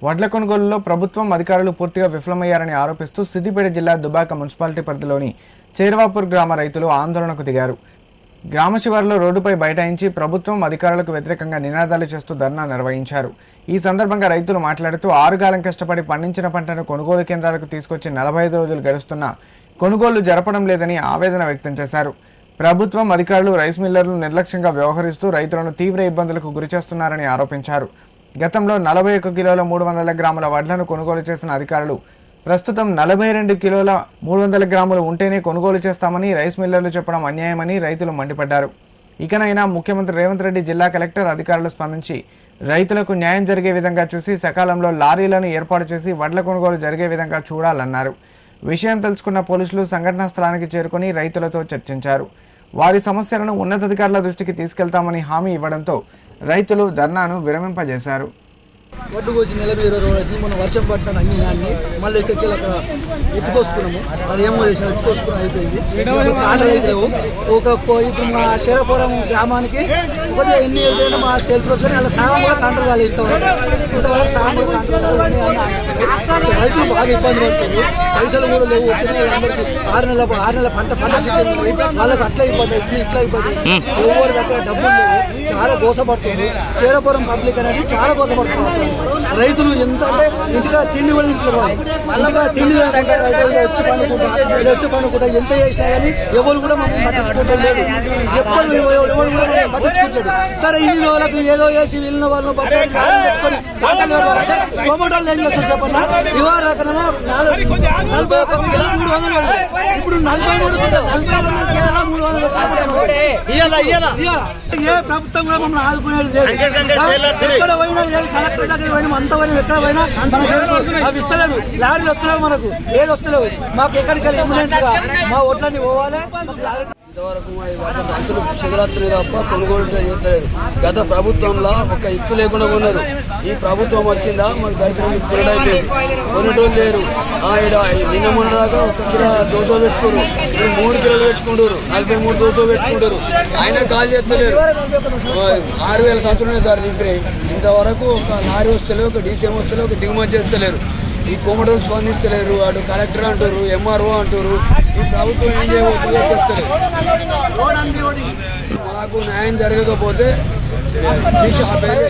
వడ్ల కొనుగోలులో ప్రభుత్వం అధికారులు పూర్తిగా విఫలమయ్యారని ఆరోపిస్తూ సిద్దిపేట జిల్లా దుబాక మున్సిపాలిటీ పరిధిలోని చేర్వాపూర్ గ్రామ రైతులు ఆందోళనకు దిగారు. గ్రామ శివారులో రోడ్డుపై బైఠాయించి ప్రభుత్వం అధికారులకు వ్యతిరేకంగా నినాదాలు చేస్తూ ధర్నా నిర్వహించారు. ఈ సందర్భంగా రైతులు మాట్లాడుతూ ఆరుగాలం కష్టపడి పండించిన పంటను కొనుగోలు కేంద్రాలకు తీసుకొచ్చి 45 రోజులు గడుస్తున్నా కొనుగోలు జరపడం లేదని ఆవేదన వ్యక్తం చేశారు. ప్రభుత్వం అధికారులు రైస్ మిల్లర్లు నిర్లక్ష్యంగా వ్యవహరిస్తూ రైతులను తీవ్ర ఇబ్బందులకు గురిచేస్తున్నారని ఆరోపించారు. గతంలో 41 కిలోల 300 గ్రాముల వడ్లను కొనుగోలు చేసిన అధికారులు ప్రస్తుతం 42 కిలోల 300 గ్రాములు ఉంటేనే కొనుగోలు చేస్తామని రైస్ మిల్లర్లు చెప్పడం అన్యాయమని రైతులు మండిపడ్డారు. ఇకనైనా ముఖ్యమంత్రి రేవంత్ రెడ్డి, జిల్లా కలెక్టర్ అధికారులు స్పందించి రైతులకు న్యాయం జరిగే విధంగా చూసి సకాలంలో లారీలను ఏర్పాటు చేసి వడ్ల కొనుగోలు జరిగే విధంగా చూడాలన్నారు. విషయం తెలుసుకున్న పోలీసులు సంఘటనా స్థలానికి చేరుకుని రైతులతో చర్చించారు. వారి సమస్యలను ఉన్నతాధికారుల దృష్టికి తీసుకెళ్తామని హామీ ఇవ్వడంతో రైతులు ధర్నాను విరమింపజేశారు. వడ్డు కోసి నెల మీద 20 రోజులు మనం వర్షం పట్టిన అన్ని నాన్ని మళ్ళీ ఇక్కడికి అక్కడ ఎత్తుకోసుకున్నాము. అది ఏమో చేసాం, ఎత్తుకోసుకుని అయిపోయింది. కాంటలు అయితే ఇప్పుడు మా శేరపురం గ్రామానికి కొద్దిగా ఎన్ని ఏదైనా మా స్కెల్తో వచ్చి అలా సాగం కూడా కాంటలు కాలేదు. ఇంతవరకు సాగం కూడా కాంటలు కాలేదు. రైతులు బాగా ఇబ్బంది పడుతుంది. పైసలు కూడా లేవు. వచ్చిన అందరికీ 6 నెలల పంట చిక్కింది. వాళ్ళకి అట్లా ఇబ్బంది అవుతుంది, ఇట్లా ఇబ్బంది అవుతుంది. ఎవరి దగ్గర డబ్బులు లేవు. చాలా గోసపడుతుంది. శేరపురం పబ్లిక్ అనేది చాలా గోసపడుతుంది. రైతులు ఎంత అంటే ఇంటిగా తిండి కూడా ఇంట్లో ఇంటిగా తిండి లేకుండా రైతులు వచ్చి పండుకుంటా ఎంత చేసినా కానీ ఎవరు కూడా మమ్మల్ని పట్టించుకోవడం లేదు. ఎవరు కూడా పట్టించుకుంటాడు. సరే ఇన్ని రోజులకు ఏదో వేసి వెళ్ళిన వాళ్ళు బట్టలు తెచ్చుకొని టొమాటోలు ఏం చేస్తారు చెప్పన్నా? ఇవాళ రకమో 41 కిలో 300, ఇప్పుడు 43 కిలో 300. ఏ ప్రభుత్వం కూడా మమ్మల్ని ఆదుకునేది లేదు. ఎక్కడ పోయినా లేదు, కలెక్టర్ దగ్గర పోయినా అంతవరకు ఎక్కడ పోయినా అవి ఇస్తలేదు. లారీలు వస్తలేవు, మనకు ఏది వస్తలేవు. మాకు ఎక్కడికి వెళ్ళి ఇమ్మీడియట్ గా మా ఓట్లన్నీ పోవాలి. ఇంతవరకు సంతులు శివరాత్రి తప్ప కొనుగోలు చేస్తలేరు. గత ప్రభుత్వంలో ఒక ఇత్తు లేకుండా కొన్నారు. ఈ ప్రభుత్వం వచ్చిందా మాకు దరిద్రం పురుడైపోయింది. కొనేటోళ్ళు లేరు. నిన్న మొన్న దాకా 1 కిలో దోశ పెట్టుకోరు, ఇప్పుడు 3 కిలోలు పెట్టుకుంటారు. 43 దోశ పెట్టుకుంటారు. ఆయన కాల్ చేస్తలేరు. 6000 సంతులున్నాయి సార్ నింపినాయి. ఇంతవరకు ఒక లారీ వస్తలేవు, ఒక డీసీఎం వస్తలేవు, ఒక దిగుమతి చేస్తలేరు. ఈ కోమటోళ్ళు స్పందిస్తలేరు. అటు కలెక్టర్ అంటారు, ఎంఆర్ఓ అంటారు. ఈ ప్రభుత్వం ఏం చేయబోతుందో చెప్తలేదు. మాకు న్యాయం జరగకపోతే దీక్ష ఆపేది.